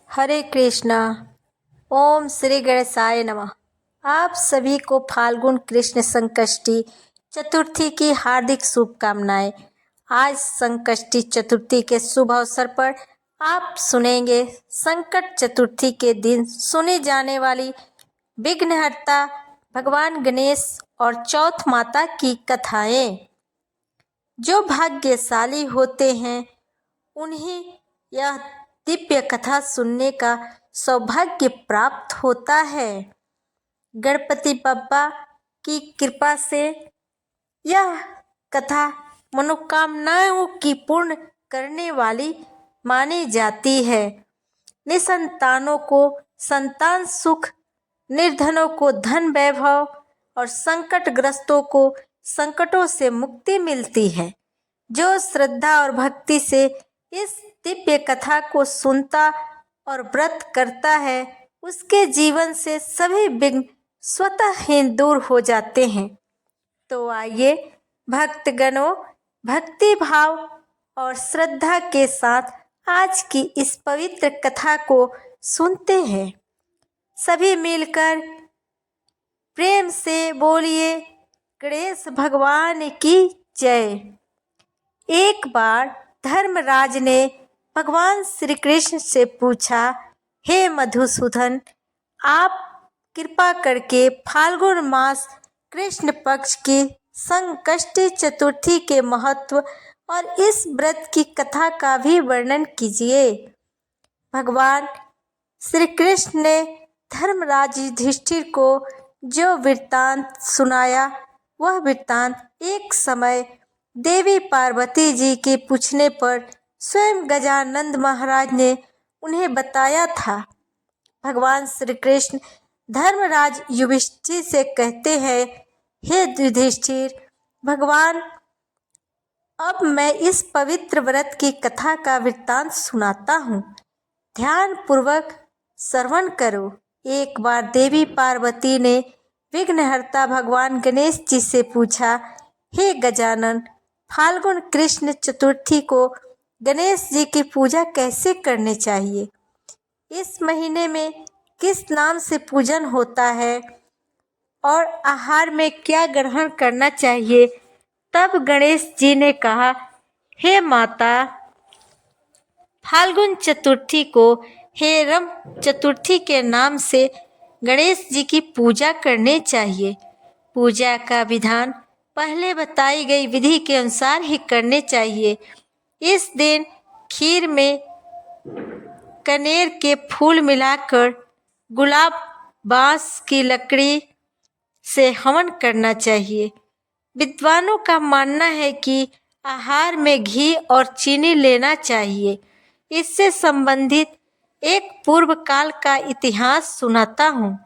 हरे कृष्णा। ओम श्री गणेशाय नमः। आप सभी को फाल्गुन कृष्ण संकष्टी चतुर्थी की हार्दिक शुभकामनाएं। आज संकष्टी चतुर्थी के शुभ अवसर पर आप सुनेंगे संकट चतुर्थी के दिन सुनी जाने वाली विघ्नहर्ता भगवान गणेश और चौथ माता की कथाएं। जो भाग्यशाली होते हैं उन्हें यह दिव्य कथा सुनने का सौभाग्य प्राप्त होता है। गणपति बप्पा की कृपा से यह कथा मनोकामनाओं की पूर्ण करने वाली मानी जाती है। निसंतानों को संतान सुख, निर्धनों को धन वैभव और संकटग्रस्तों को संकटों से मुक्ति मिलती है। जो श्रद्धा और भक्ति से इस दिव्य कथा को सुनता और व्रत करता है उसके जीवन से सभी विघ्न स्वतः ही दूर हो जाते हैं। तो आइए भक्तगणों, भक्ति भाव और श्रद्धा के साथ आज की इस पवित्र कथा को सुनते हैं। सभी मिलकर प्रेम से बोलिए गणेश भगवान की जय। एक बार धर्मराज ने भगवान श्री कृष्ण से पूछा, हे मधुसूदन, आप कृपा करके फाल्गुन मास कृष्ण पक्ष की संकष्टी चतुर्थी के महत्व और इस व्रत की कथा का भी वर्णन कीजिए। भगवान श्री कृष्ण ने धर्मराज युधिष्ठिर को जो वृत्तांत सुनाया वह वृत्तांत एक समय देवी पार्वती जी के पूछने पर स्वयं गजानंद महाराज ने उन्हें बताया था। भगवान श्री कृष्ण धर्मराज युधिष्ठिर से कहते हैं, हे युधिष्ठिर, भगवान अब मैं इस पवित्र व्रत की कथा का वृत्तांत सुनाता हूँ, ध्यान पूर्वक श्रवण करो। एक बार देवी पार्वती ने विघ्नहर्ता भगवान गणेश जी से पूछा, हे गजानन, फाल्गुन कृष्ण चतुर्थी को गणेश जी की पूजा कैसे करनी चाहिए? इस महीने में किस नाम से पूजन होता है और आहार में क्या ग्रहण करना चाहिए? तब गणेश जी ने कहा, हे माता, फाल्गुन चतुर्थी को हेरम चतुर्थी के नाम से गणेश जी की पूजा करनी चाहिए। पूजा का विधान पहले बताई गई विधि के अनुसार ही करने चाहिए। इस दिन खीर में कनेर के फूल मिलाकर गुलाब बांस की लकड़ी से हवन करना चाहिए। विद्वानों का मानना है कि आहार में घी और चीनी लेना चाहिए। इससे संबंधित एक पूर्व काल का इतिहास सुनाता हूँ।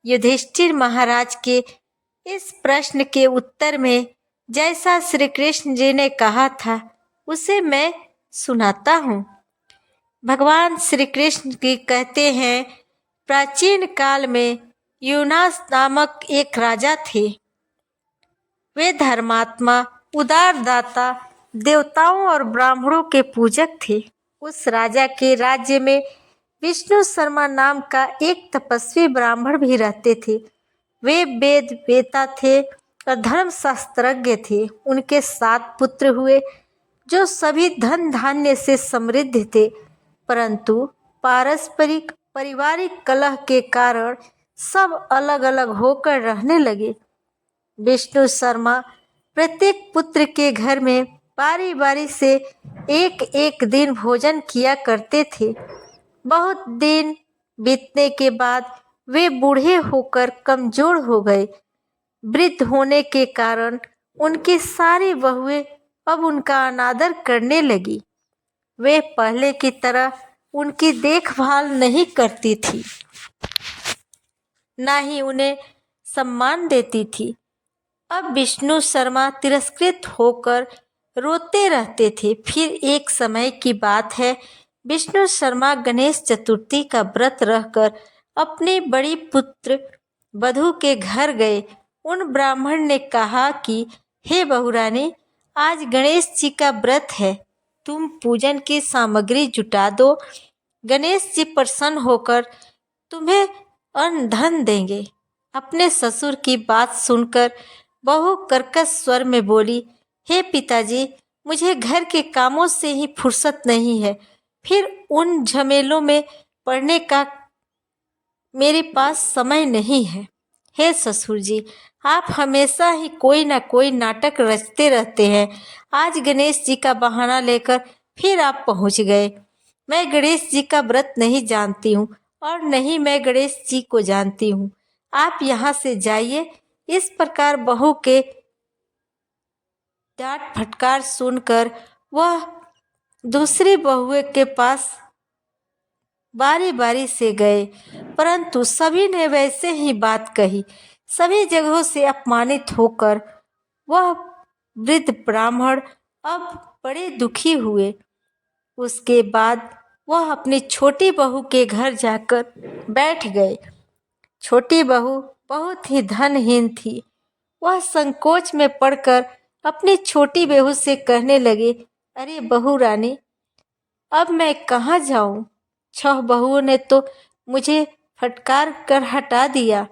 युधिष्ठिर महाराज के इस प्रश्न के उत्तर में जैसा श्री कृष्ण जी ने कहा था उसे मैं सुनाता हूँ। भगवान श्री कृष्ण जी कहते हैं, प्राचीन काल में यूनास नामक एक राजा थे। वे धर्मात्मा, उदारदाता, देवताओं और ब्राह्मणों के पूजक थे। उस राजा के राज्य में विष्णु शर्मा नाम का एक तपस्वी ब्राह्मण भी रहते थे। वे वेद वेता थे और धर्मशास्त्रज्ञ थे। उनके 7 पुत्र हुए जो सभी धन धान्य से समृद्ध थे, परंतु पारस्परिक पारिवारिक कलह के कारण सब अलग अलग होकर रहने लगे। विष्णु शर्मा प्रत्येक पुत्र के घर में बारी बारी से एक एक दिन भोजन किया करते थे। बहुत दिन बीतने के बाद वे बूढ़े होकर कमजोर हो गए। वृद्ध होने के कारण उनकी सारी बहुएं अब उनका अनादर करने लगी। वे पहले की तरह उनकी देखभाल नहीं करती थी, ना ही उन्हें सम्मान देती थी। अब विष्णु शर्मा तिरस्कृत होकर रोते रहते थे। फिर एक समय की बात है, विष्णु शर्मा गणेश चतुर्थी का व्रत रहकर अपनी बड़ी पुत्र वधू के घर गए। उन ब्राह्मण ने कहा कि हे बहुरानी, आज गणेश जी का व्रत है, तुम पूजन की सामग्री जुटा दो। गणेश जी प्रसन्न होकर तुम्हें अन्न धन देंगे। अपने ससुर की बात सुनकर बहू कर्कश स्वर में बोली, हे पिताजी, मुझे घर के कामों से ही फुर्सत नहीं है, फिर उन झमेलों में पड़ने का मेरे पास समय नहीं है। हे ससुर जी, आप हमेशा ही कोई ना कोई नाटक रचते रहते हैं। आज गणेश जी का बहाना लेकर फिर आप पहुंच गए। मैं गणेश जी का व्रत नहीं जानती हूँ और नहीं मैं गणेश जी को जानती हूँ। आप यहाँ से जाइए। इस प्रकार बहू के डांट फटकार सुनकर वह दूसरी बहू के पास बारी बारी से गए, परंतु सभी ने वैसे ही बात कही। सभी जगहों से अपमानित होकर वह वृद्ध ब्राह्मण अब बड़े दुखी हुए। उसके बाद वह अपनी छोटी बहू के घर जाकर बैठ गए। छोटी बहू बहुत ही धनहीन थी। वह संकोच में पड़कर अपनी छोटी बहू से कहने लगे, अरे बहू रानी, अब मैं कहाँ जाऊं? 6 बहुओं ने तो मुझे फटकार कर हटा दिया।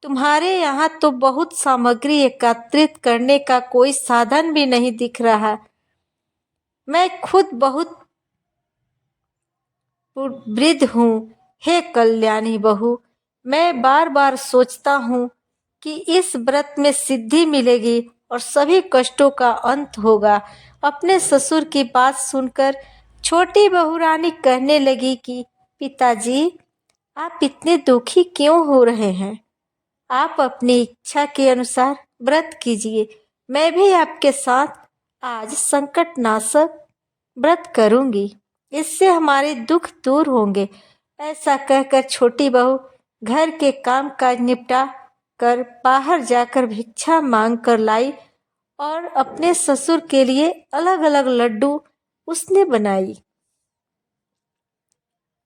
तुम्हारे यहाँ तो बहुत सामग्री एकत्रित करने का कोई साधन भी नहीं दिख रहा। मैं खुद बहुत वृद्ध हूँ। हे कल्याणी बहू, मैं बार बार सोचता हूँ कि इस व्रत में सिद्धि मिलेगी और सभी कष्टों का अंत होगा। अपने ससुर की बात सुनकर छोटी बहू रानी कहने लगी कि पिताजी, आप इतने दुखी क्यों हो रहे हैं? आप अपनी इच्छा के अनुसार व्रत कीजिए। मैं भी आपके साथ आज संकटनाशक व्रत करूंगी। इससे हमारे दुख दूर होंगे। ऐसा कहकर छोटी बहू घर के काम काज निपटा कर बाहर जाकर भिक्षा मांग कर लाई और अपने ससुर के लिए अलग अलग लड्डू उसने बनाई।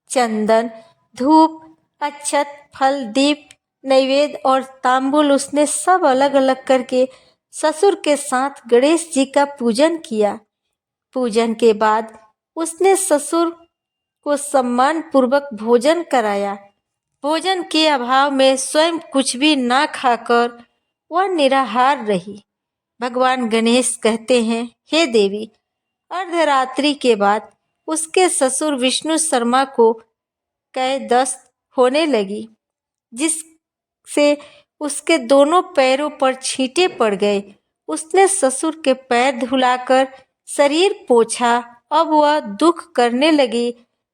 चंदन, धूप, अक्षत, फल, दीप, नैवेद्य और तांबूल उसने सब अलग अलग करके ससुर के साथ गणेश जी का पूजन किया। पूजन के बाद उसने ससुर को सम्मान पूर्वक भोजन कराया। भोजन के अभाव में स्वयं कुछ भी ना खाकर वह निराहार रही। भगवान गणेश कहते हैं, हे देवी, अर्धरात्रि के बाद उसके ससुर विष्णु शर्मा को कै दस्त होने लगी, जिससे उसके दोनों पैरों पर छींटे पड़ गए। उसने ससुर के पैर धुलाकर शरीर पोंछा। अब वह दुख करने लगी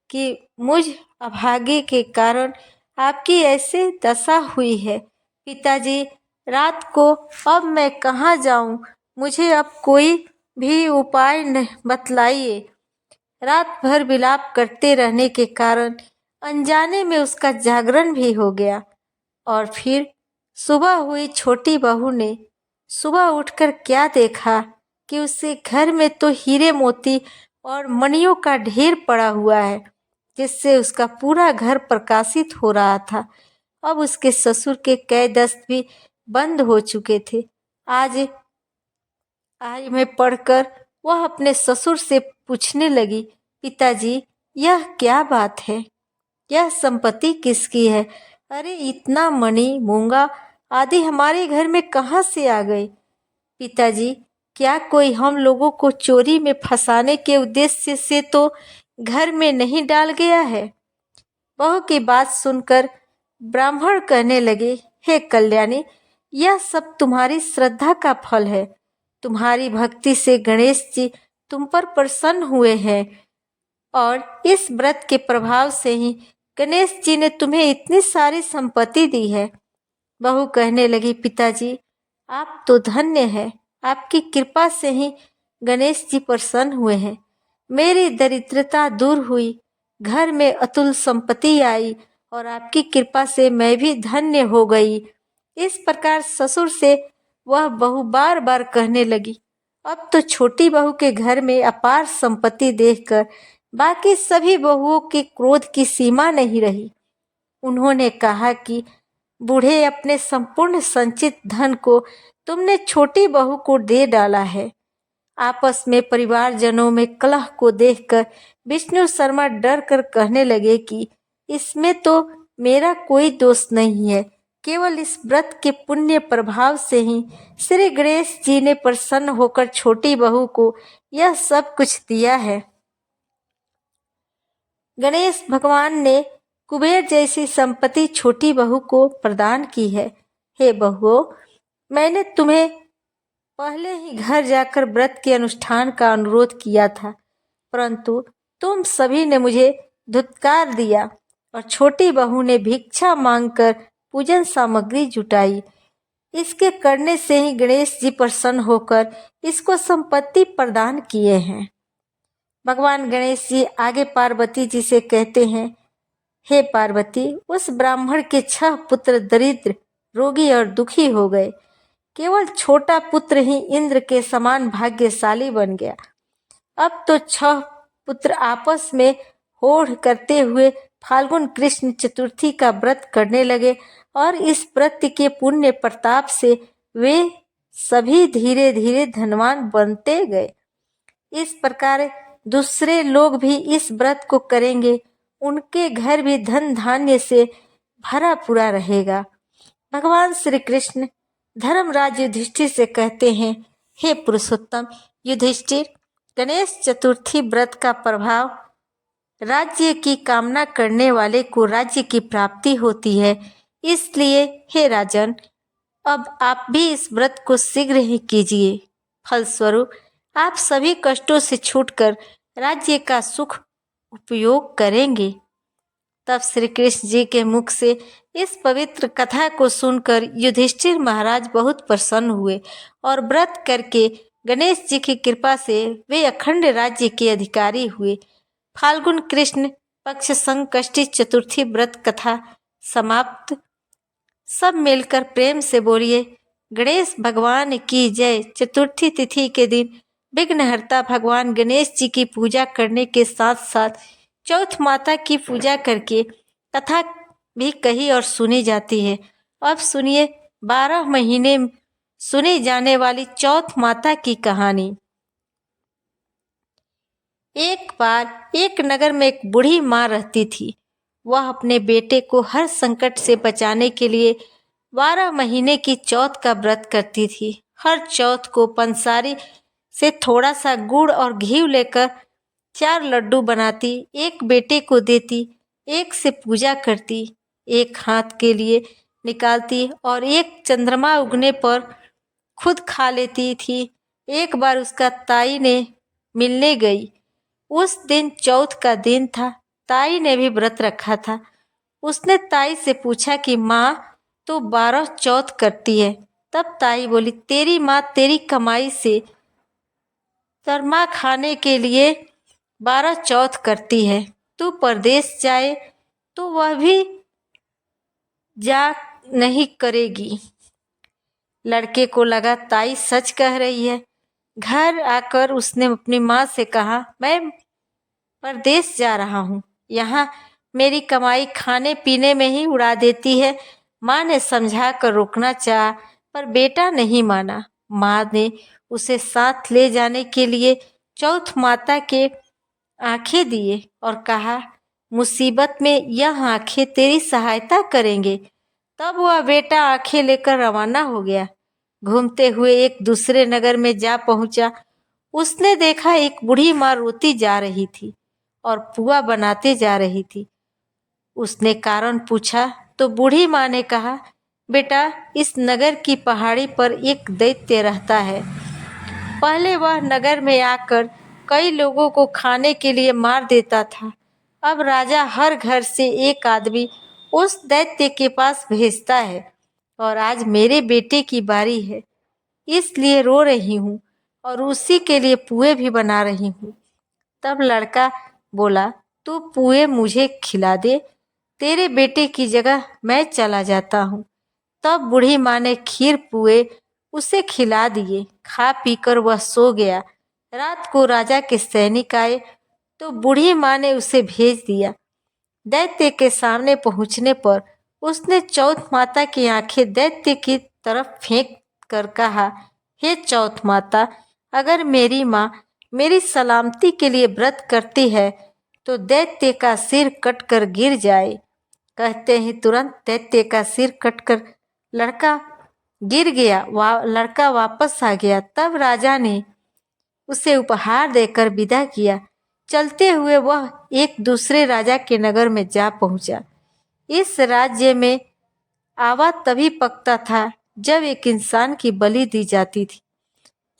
कि मुझ अभागे के कारण आपकी ऐसे दशा हुई है। पिताजी, रात को अब मैं कहाँ जाऊँ? मुझे अब कोई भी उपाय बतलाइए। रात भर विलाप करते रहने के कारण अनजाने में उसका जागरण भी हो गया और फिर सुबह हुई। छोटी बहू ने सुबह उठकर क्या देखा कि उसके घर में तो हीरे मोती और मणियों का ढेर पड़ा हुआ है, जिससे उसका पूरा घर प्रकाशित हो रहा था। अब उसके ससुर के कै दस्त भी बंद हो चुके थे। आज में पढ़कर वह अपने ससुर से पूछने लगी, पिताजी, यह क्या बात है? यह संपत्ति किसकी है? अरे इतना मणि, मूंगा आदि हमारे घर में कहाँ से आ गए? पिताजी, क्या कोई हम लोगों को चोरी में फंसाने के उद्देश्य से तो घर में नहीं डाल गया है? बहू की बात सुनकर ब्राह्मण कहने लगे, हे कल्याणी, यह सब तुम्हारी श्रद्धा का फल है। तुम्हारी भक्ति से गणेश जी तुम पर प्रसन्न हुए हैं और इस व्रत के प्रभाव से ही गणेश जी ने तुम्हें इतनी सारी संपत्ति दी है। बहू कहने लगी, पिताजी, आप तो धन्य हैं। आपकी कृपा से ही गणेश जी प्रसन्न हुए हैं। मेरी दरिद्रता दूर हुई, घर में अतुल संपत्ति आई और आपकी कृपा से मैं भी धन्य हो गई। इस प्रकार ससुर से वह बहू बार बार कहने लगी। अब तो छोटी बहू के घर में अपार संपत्ति देखकर बाकी सभी बहुओं के क्रोध की सीमा नहीं रही। उन्होंने कहा कि बूढ़े, अपने संपूर्ण संचित धन को तुमने छोटी बहू को दे डाला है। आपस में परिवारजनों में कलह को देखकर विष्णु शर्मा डर कर कहने लगे कि इसमें तो मेरा कोई दोष नहीं है, केवल इस व्रत के पुण्य प्रभाव से ही श्री गणेश जी ने प्रसन्न होकर छोटी बहू को यह सब कुछ दिया है। गणेश भगवान ने कुबेर जैसी संपत्ति छोटी बहू को प्रदान की है। हे बहुओं, मैंने तुम्हें पहले ही घर जाकर व्रत के अनुष्ठान का अनुरोध किया था, परंतु तुम सभी ने मुझे धुतकार दिया और छोटी बहू ने भिक्षा मांगकर पूजन सामग्री जुटाई। इसके करने से ही गणेश जी प्रसन्न होकर इसको संपत्ति प्रदान किए हैं। भगवान गणेश जी आगे पार्वती जी से कहते हैं, हे पार्वती, उस ब्राह्मण के 6 पुत्र दरिद्र, रोगी और दुखी हो गए। केवल छोटा पुत्र ही इंद्र के समान भाग्यशाली बन गया। अब तो 6 पुत्र आपस में होड़ करते हुए फाल्गुन कृष्ण चतुर्थी का व्रत करने लगे और इस व्रत के पुण्य प्रताप से वे सभी धीरे धीरे धनवान बनते गए। इस प्रकार दूसरे लोग भी इस व्रत को करेंगे, उनके घर भी धन धान्य से भरा पूरा रहेगा। भगवान श्री कृष्ण धर्मराज युधिष्ठिर से कहते हैं, हे पुरुषोत्तम युधिष्ठिर, गणेश चतुर्थी व्रत का प्रभाव राज्य की कामना करने वाले को राज्य की प्राप्ति होती है। इसलिए हे राजन, अब आप भी इस व्रत को शीघ्र ही कीजिए। फलस्वरूप आप सभी कष्टों से छूटकर राज्य का सुख उपयोग करेंगे। तब श्री कृष्ण जी के मुख से इस पवित्र कथा को सुनकर युधिष्ठिर महाराज बहुत प्रसन्न हुए और व्रत करके गणेश जी की कृपा से वे अखंड राज्य के अधिकारी हुए। फाल्गुन कृष्ण पक्ष संकष्टी चतुर्थी व्रत कथा समाप्त। सब मिलकर प्रेम से बोलिए, गणेश भगवान की जय। चतुर्थी तिथि के दिन विघ्नहर्ता भगवान गणेश जी की पूजा करने के साथ साथ चौथ माता की पूजा करके कथा भी कही और सुनी जाती है। अब सुनिए 12 महीने सुनी जाने वाली चौथ माता की कहानी। एक बार एक नगर में एक बूढ़ी माँ रहती थी। वह अपने बेटे को हर संकट से बचाने के लिए 12 महीने की चौथ का व्रत करती थी। हर चौथ को पंसारी से थोड़ा सा गुड़ और घी लेकर 4 लड्डू बनाती, एक बेटे को देती, एक से पूजा करती, एक हाथ के लिए निकालती और एक चंद्रमा उगने पर खुद खा लेती थी। एक बार उसका ताई ने मिलने गई। उस दिन चौथ का दिन था। ताई ने भी व्रत रखा था। उसने ताई से पूछा कि माँ तो 12 चौथ करती है। तब ताई बोली, तेरी माँ तेरी कमाई से तरमा खाने के लिए 12 चौथ करती है। तू परदेश जाए तो वह भी जा नहीं करेगी। लड़के को लगा ताई सच कह रही है। घर आकर उसने अपनी माँ से कहा, मैं परदेश जा रहा हूँ, यहाँ मेरी कमाई खाने पीने में ही उड़ा देती है। माँ ने समझा कर रोकना चाहा, पर बेटा नहीं माना। माँ ने उसे साथ ले जाने के लिए चौथ माता के आंखें दिए और कहा, मुसीबत में यह आंखें तेरी सहायता करेंगे। तब वह बेटा आंखें लेकर रवाना हो गया। घूमते हुए एक दूसरे नगर में जा पहुंचा। उसने देखा एक बूढ़ी माँ रोती जा रही थी और पुआ बनाते जा रही थी। उसने कारण पूछा तो बूढ़ी माँ ने कहा, बेटा इस नगर की पहाड़ी पर एक दैत्य रहता है। पहले वह नगर में आकर कई लोगों को खाने के लिए मार देता था। अब राजा हर घर से एक आदमी उस दैत्य के पास भेजता है और आज मेरे बेटे की बारी है, इसलिए रो रही हूँ और उसी के लिए पुए भी बना रही हूँ। तब लड़का बोला, तू पुए मुझे खिला दे, तेरे बेटे की जगह मैं चला जाता हूँ। तब बूढ़ी माँ ने खीर पुए उसे खिला दिए। खा पीकर वह सो गया। रात को राजा के सैनिक आए तो बूढ़ी माँ ने उसे भेज दिया। दैत्य के सामने पहुंचने पर उसने चौथ माता की आंखें दैत्य की तरफ फेंक कर कहा, हे चौथ माता, अगर मेरी माँ मेरी सलामती के लिए व्रत करती है तो दैत्य का सिर कटकर गिर जाए। कहते ही तुरंत दैत्य का सिर कटकर लड़का गिर गया। लड़का वापस आ गया। तब राजा ने उसे उपहार देकर विदा किया। चलते हुए वह एक दूसरे राजा के नगर में जा पहुंचा। इस राज्य में आवा तभी पकता था जब एक इंसान की बलि दी जाती थी।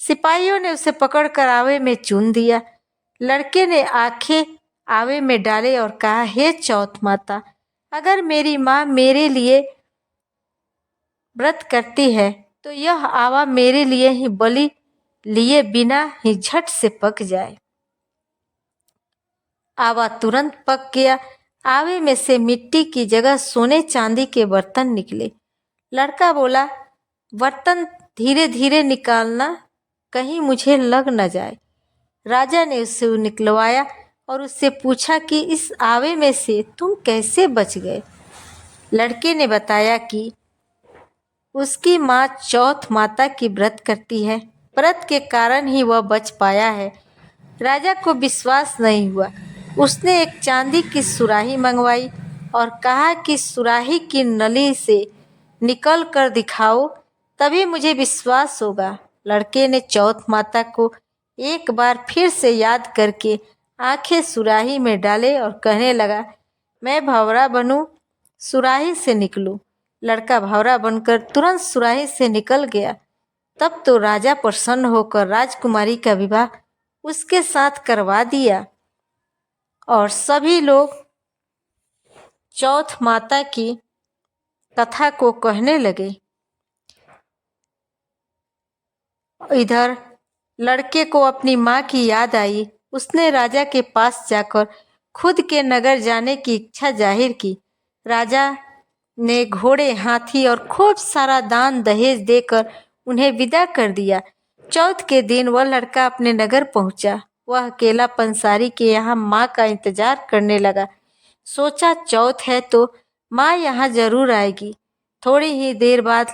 सिपाहियों ने उसे पकड़कर आवे में चून दिया। लड़के ने आंखें आवे में डाले और कहा, हे चौथ माता, अगर मेरी माँ मेरे लिए व्रत करती है तो यह आवा मेरे लिए ही बलि लिए बिना ही झट से पक जाए। आवा तुरंत पक गया। आवे में से मिट्टी की जगह सोने चांदी के बर्तन निकले। लड़का बोला, बर्तन धीरे धीरे निकालना, कहीं मुझे लग न जाए। राजा ने उसे निकलवाया और उससे पूछा कि इस आवे में से तुम कैसे बच गए। लड़के ने बताया कि उसकी माँ चौथ माता की व्रत करती है। व्रत के कारण ही वह बच पाया है। राजा को विश्वास नहीं हुआ। उसने एक चांदी की सुराही मंगवाई और कहा कि सुराही की नली से निकल कर दिखाओ, तभी मुझे विश्वास होगा। लड़के ने चौथ माता को एक बार फिर से याद करके आंखें सुराही में डाले और कहने लगा, मैं भंवरा बनूं, सुराही से निकलूं। लड़का भंवरा बनकर तुरंत सुराही से निकल गया। तब तो राजा प्रसन्न होकर राजकुमारी का विवाह उसके साथ करवा दिया और सभी लोग चौथ माता की कथा को कहने लगे। इधर लड़के को अपनी माँ की याद आई। उसने राजा के पास जाकर खुद के नगर जाने की इच्छा जाहिर की। राजा ने घोड़े, हाथी और खूब सारा दान दहेज देकर उन्हें विदा कर दिया। चौथ के दिन वह लड़का अपने नगर पहुंचा। वह अकेला पंसारी के यहाँ माँ का इंतजार करने लगा। सोचा, चौथ है तो माँ यहाँ जरूर आएगी। थोड़ी ही देर बाद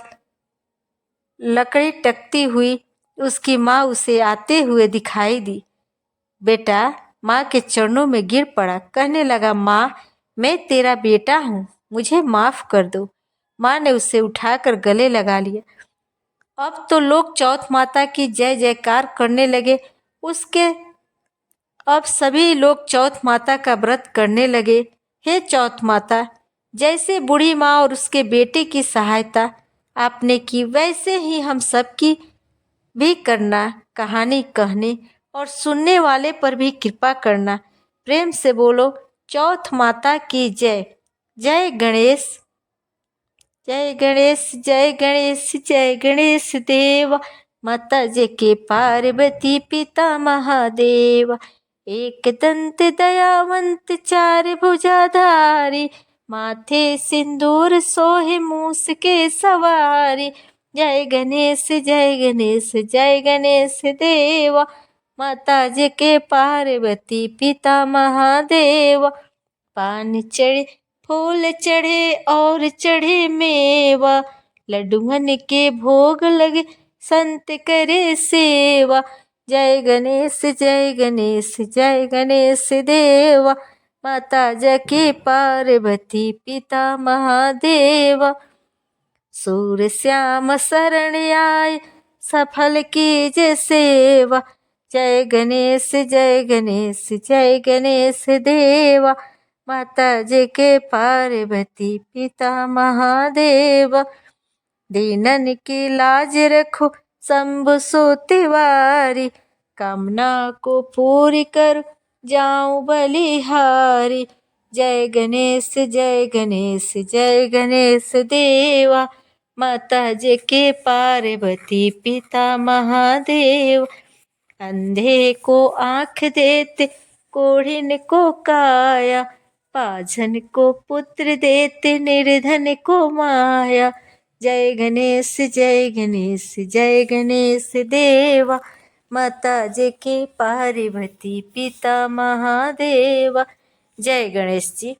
लकड़ी टकती हुई उसकी माँ उसे आते हुए दिखाई दी। बेटा माँ के चरणों में गिर पड़ा। कहने लगा, माँ, मैं तेरा बेटा हूँ, मुझे माफ कर दो। माँ ने उसे उठाकर गले लगा लिया। अब तो लोग चौथ माता की जय जयकार करने लगे। अब सभी लोग चौथ माता का व्रत करने लगे। हे चौथ माता, जैसे बूढ़ी माँ और उसके बेटे की सहायता आपने की, वैसे ही हम सबकी भी करना। कहानी कहने और सुनने वाले पर भी कृपा करना। प्रेम से बोलो, चौथ माता की जय। जय गणेश, जय गणेश, जय गणेश, जय गणेश देवा। माता जय के पार्वती पिता महादेव। एक दंत दयावंत चार भुजाधारी, माथे सिंदूर सोहे मूस के सवारी। जय गणेश, जय गणेश, जय गणेश देवा। माता जी के पार्वती पिता महादेव। पान चढ़े, फूल चढ़े और चढ़े मेवा, लड्डुअन के भोग लगे, संत करे सेवा। जय गणेश, जय गणेश, जय गणेश देवा। माता जी के पार्वती पिता महादेव। सूर श्याम शरण आए, सफल कीजे सेवा। जय गणेश, जय गणेश, जय गणेश देवा। माता जी के पार्वती पिता महादेव। दीनन की लाज रखो शंभु सो तिवारी, कामना को पूरी कर जाऊं बलिहारी। जय गणेश, जय गणेश, जय गणेश देवा। माता जी के पार्वती पिता महादेव। अंधे को आँख देते, कोढ़िन को काया, पाझन को पुत्र देते, निर्धन को माया। जय गणेश, जय गणेश, जय गणेश देवा। माता जी के पार्वती पिता महादेवा। जय गणेश जी।